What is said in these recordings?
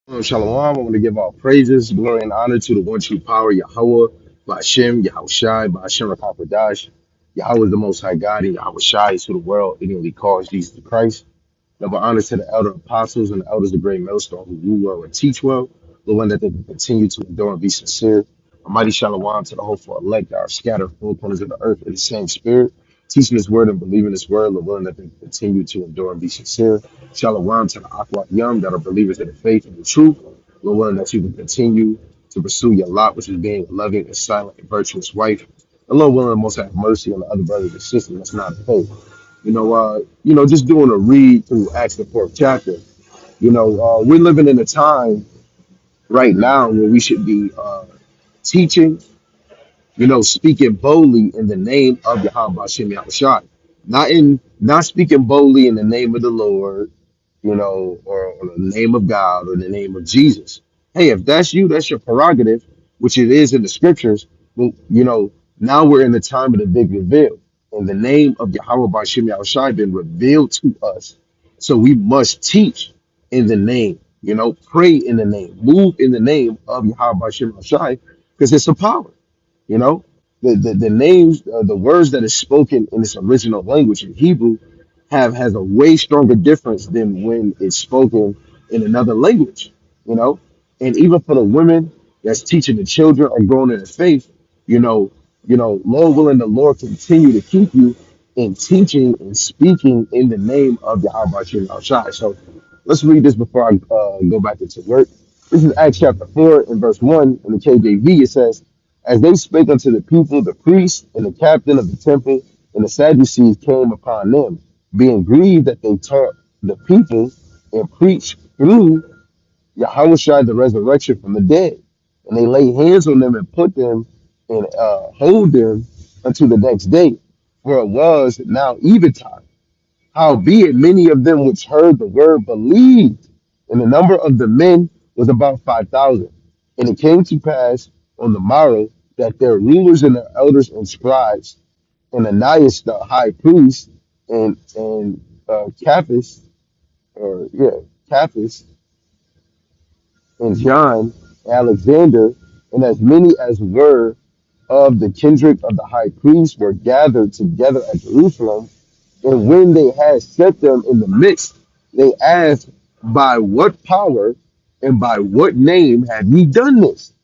Shalom. I want to give all praises, glory, and honor to the one true power, Yahawah Bahasham Yahawashi, Bahasham Rakapadash. Yahweh is the most high God, and Yahawashi is who the world ignorantly calls Jesus Christ. Double honor to the elder apostles and the elders of great millstone who rule well and teach well, the one that they can continue to endure and be sincere. A mighty shalom to the hopeful elect that are scattered four corners of the earth in the same spirit, teaching his word and believing his word, the one that they can continue to endure and be sincere. Shalom to the Aquat Yum that are believers in the faith and the truth, the one that you can continue to pursue your lot, which is being a loving and silent and virtuous wife. The Lord willing to most have mercy on the other brothers and sisters that's not faith. Just doing a read through Acts the fourth chapter. We're living in a time right now where we should be teaching, speaking boldly in the name of Yahawah Bahasham Yahawashi. Not speaking boldly in the name of the Lord, or the name of God or the name of Jesus. Hey, if that's you, that's your prerogative, which it is in the scriptures. Well, now we're in the time of the big reveal. And the name of Yahawah Bahasham Yahawashi been revealed to us. So we must teach in the name, pray in the name, move in the name of Yahawah Bahasham Yahawashi, because it's a power. You know, the names, the words that is spoken in its original language in Hebrew has a way stronger difference than when it's spoken in another language. You know, and even for the women that's teaching the children or growing in the faith, Lord willing, the Lord continue to keep you in teaching and speaking in the name of Yahweh Shai. So let's read this before I go back into work. This is Acts chapter 4 and verse 1 in the KJV. It says, as they spake unto the people, the priests and the captain of the temple and the Sadducees came upon them, being grieved that they taught the people and preached through Yahushua the resurrection from the dead. And they laid hands on them and put them and hold them until the next day, for it was now eventide. Howbeit, many of them which heard the word believed, and the number of the men was about 5,000. And it came to pass on the morrow that their rulers and their elders and scribes, and Ananias the high priest, and Caiaphas, Caiaphas, and John, Alexander, and as many as were of the kindred of the high priest were gathered together at Jerusalem. And when they had set them in the midst, they asked, by what power and by what name have ye done this?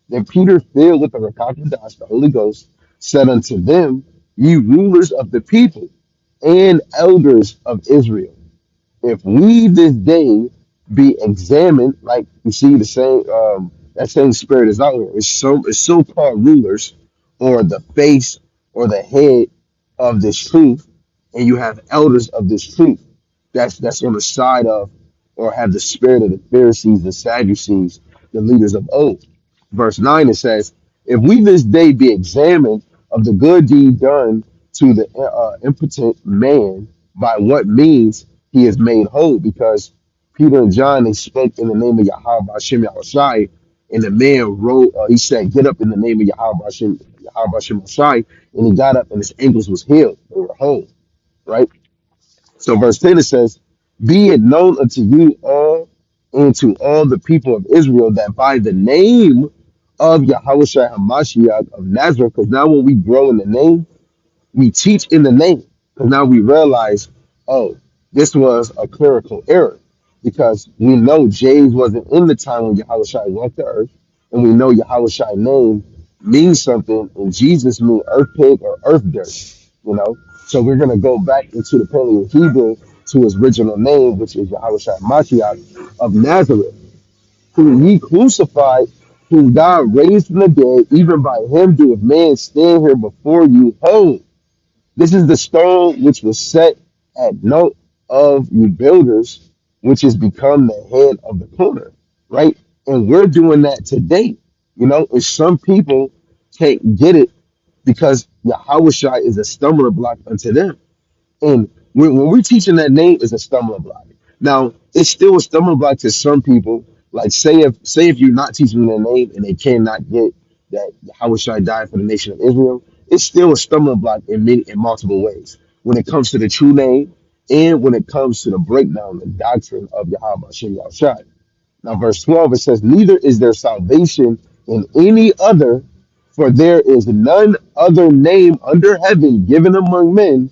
Then Peter, filled with the Rakakodash, the Holy Ghost, said unto them, ye rulers of the people and elders of Israel, if we this day be examined, like you see the same that same spirit is out here. It's so-called rulers or the face or the head of this truth, and you have elders of this truth. That's on the side of or have the spirit of the Pharisees, the Sadducees, the leaders of old. Verse 9 it says, if we this day be examined of the good deed done to the impotent man, by what means he is made whole, because Peter and John they spoke in the name of Yahawah Bahasham Yahawashi, and the man wrote. He said, "Get up in the name of Yahawah Bahasham Yahawashi," and he got up, and his ankles was healed. They were whole, right? So verse 10 it says, "Be it known unto you all and to all the people of Israel that by the name of Yahushua Hamashiach of Nazareth," because now when we grow in the name, we teach in the name, because now we realize, oh, this was a clerical error, because we know James wasn't in the time when Yahushua walked the earth, and we know Yahushua's name means something, and Jesus means earth pig or earth dirt, you know. So we're gonna go back into the Paleo Hebrew to his original name, which is Yahushua Mashiach of Nazareth, who ye crucified, whom God raised from the dead, even by him doeth man stand here before you whole. This is the stone which was set at naught of you builders, which has become the head of the corner, right? And we're doing that today. And some people can't get it because Yahushua is a stumbling block unto them. And when we're teaching that name is a stumbling block. Now, it's still a stumbling block to some people. Like say if you're not teaching their name and they cannot get that Yahushua died for the nation of Israel, it's still a stumbling block in multiple ways. When it comes to the true name and when it comes to the breakdown, the doctrine of Yahawah Bahasham Yahawashi. Now, verse 12, it says, neither is there salvation in any other, for there is none other name under heaven given among men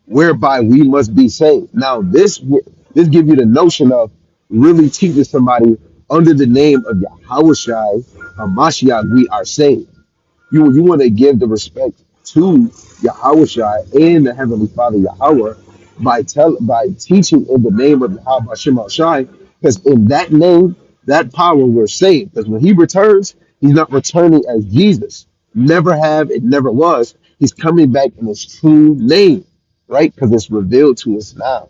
whereby we must be saved. Now, this gives you the notion of really teaching somebody under the name of Yahawashi, Hamashiach, we are saved. You want to give the respect to Yahawashi and the Heavenly Father Yahweh by teaching in the name of Yahawah Bahasham Yahawashi, because in that name, that power, we're saved. Because when He returns, He's not returning as Jesus. Never have, it never was. He's coming back in His true name, right? Because it's revealed to us now,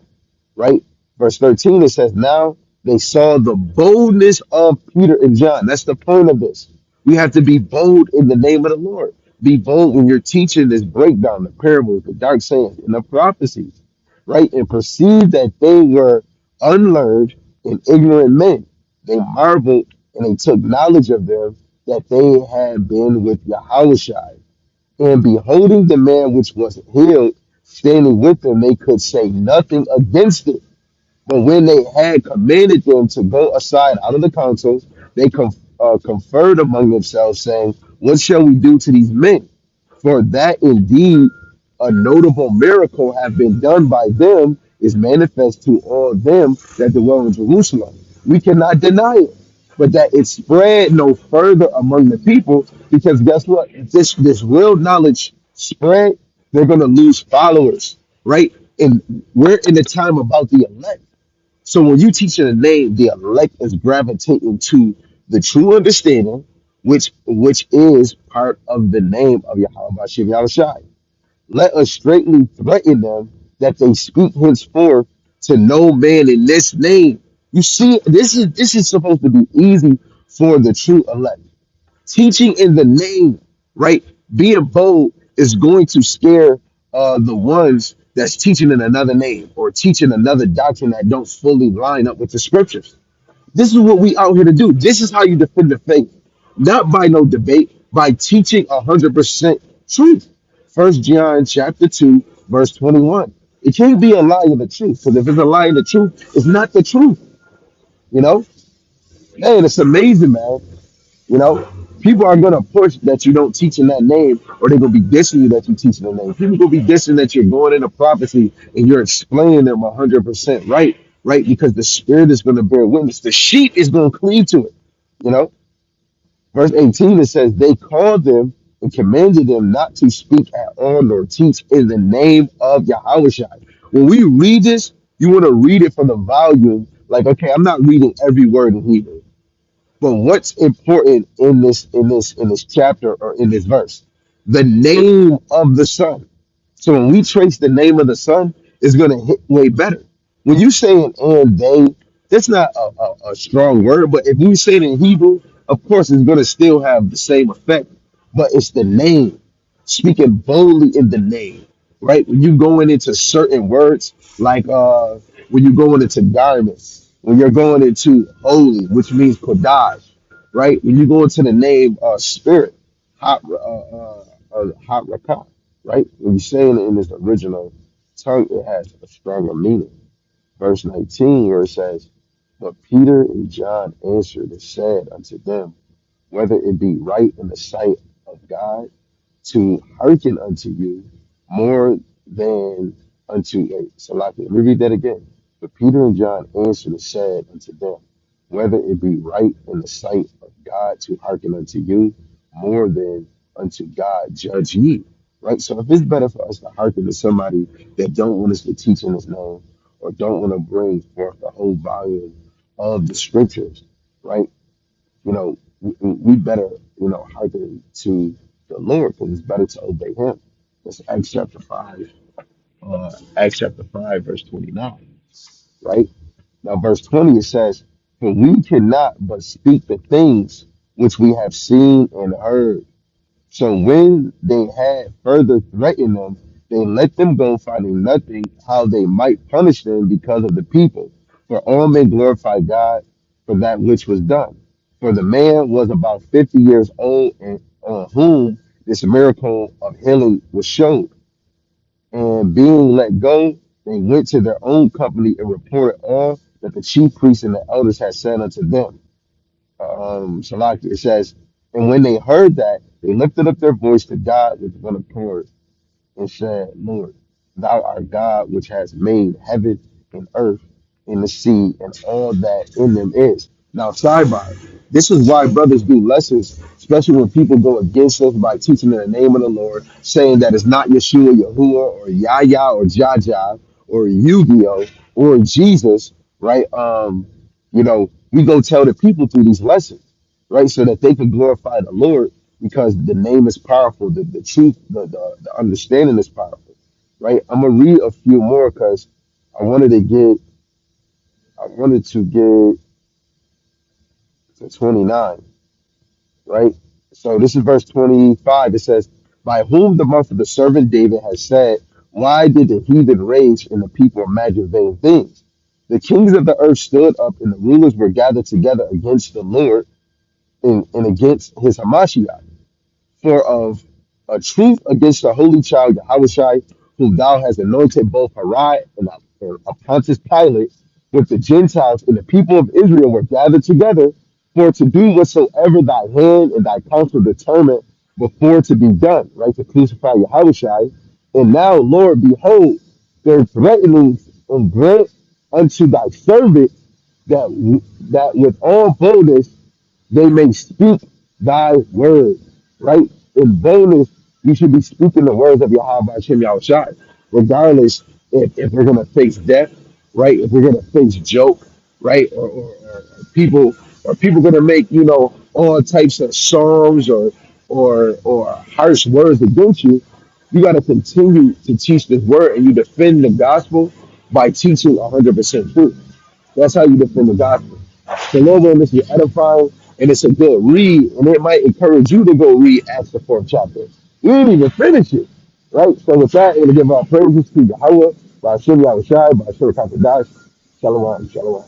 right? Verse 13, it says, now they saw the boldness of Peter and John. That's the point of this. We have to be bold in the name of the Lord. Be bold when you're teaching this breakdown, the parables, the dark sayings, and the prophecies, right? And perceive that they were unlearned and ignorant men. They marveled and they took knowledge of them that they had been with Yahushua. And beholding the man which was healed standing with them, they could say nothing against it. But when they had commanded them to go aside out of the councils, they conferred among themselves, saying, what shall we do to these men? For that indeed a notable miracle have been done by them is manifest to all them that dwell in Jerusalem. We cannot deny it, but that it spread no further among the people, because guess what? If this real knowledge spread, they're gonna lose followers, right? And we're in the time about the elect. So when you teach in a name, the elect is gravitating to the true understanding, which is part of the name of Yahawah Bahasham Yahawashi. Let us straightly threaten them that they speak henceforth to no man in this name. You see, this is supposed to be easy for the true elect. Teaching in the name, right? Being bold is going to scare the ones that's teaching in another name or teaching another doctrine that don't fully line up with the scriptures. This is what we out here to do. This is how you defend the faith, not by no debate, by teaching 100% truth. First John chapter 2, verse 21. It can't be a lie in the truth, because if it's a lie in the truth, it's not the truth. You know, man, it's amazing, man. You know, people are gonna push that you don't teach in that name, or they're gonna be dissing you that you teach in the name. People gonna be dissing that you're going into prophecy and you're explaining them 100% right, right? Because the spirit is gonna bear witness. The sheep is gonna cleave to it. You know, verse 18 it says they called them and commanded them not to speak at all nor teach in the name of Yahweh. When we read this, you want to read it from the volume. Like, okay, I'm not reading every word in Hebrew. But what's important in this chapter or in this verse? The name of the Son. So when we trace the name of the Son, it's gonna hit way better. When you say an and they, that's not a strong word, but if you say it in Hebrew, of course it's gonna still have the same effect. But it's the name, speaking boldly in the name, right? When you going into certain words, like when you going into garments, when you're going into holy, which means kodash, right? When you go into the name spirit, hot hot rakah, right? When you're saying it in its original tongue, it has a stronger meaning. Verse 19, where it says, but Peter and John answered and said unto them, whether it be right in the sight of God to hearken unto you more than unto a Salaki. Let me read that again. But Peter and John answered and said unto them, whether it be right in the sight of God to hearken unto you more than unto God, judge ye. Right? So if it's better for us to hearken to somebody that don't want us to teach in his name or don't want to bring forth the whole volume of the scriptures, right? You know, we better, hearken to the Lord, because it's better to obey him. That's Acts chapter 5, verse 29, right? Now, verse 20, it says, for we cannot but speak the things which we have seen and heard. So when they had further threatened them, they let them go, finding nothing how they might punish them because of the people. For all men glorify God for that which was done. For the man was about 50 years old, and on whom this miracle of healing was showed. And being let go, they went to their own company and reported all that the chief priests and the elders had said unto them. Salaki, it says, and when they heard that, they lifted up their voice to God with one accord and said, Lord, thou art God which has made heaven and earth and the sea and all that in them is. Now, sidebar, this is why brothers do lessons, especially when people go against us by teaching in the name of the Lord, saying that it's not Yeshua, Yahuwah, or Yahya, or Jaja, or Yu-Gi-Oh, or Jesus, right? We go tell the people through these lessons, right? So that they can glorify the Lord because the name is powerful, the truth, the understanding is powerful, right? I'm gonna read a few more because I wanted to get I wanted to get to 29, right? So this is verse 25. It says, by whom the mouth of the servant David has said, why did the heathen rage and the people imagine vain things? The kings of the earth stood up and the rulers were gathered together against the Lord and against his Hamashiach. For of a truth against the holy child Yahawashi, whom thou hast anointed both Harai and Pontius Pilate, with the Gentiles and the people of Israel were gathered together for to do whatsoever thy hand and thy counsel determined before to be done, right? To crucify Yahawashi. And now, Lord, behold, their threatenings and grant unto thy servant that with all boldness they may speak thy word, right? In bonus, you should be speaking the words of Yahawah Bahasham Yahawashi, regardless if we're gonna face death, right? If we're gonna face joke, right? Or people or people gonna make all types of songs or harsh words against you. You got to continue to teach this word, and you defend the gospel by teaching 100% truth. That's how you defend the gospel. So Lord willing, this is edifying and it's a good read, and it might encourage you to go read Acts the fourth chapter. We didn't even finish it. Right? So with that, we're gonna give our praises to Yahawah, Bahasham Yahawashi, Bahasham Yahawashi. Shalom, shalom.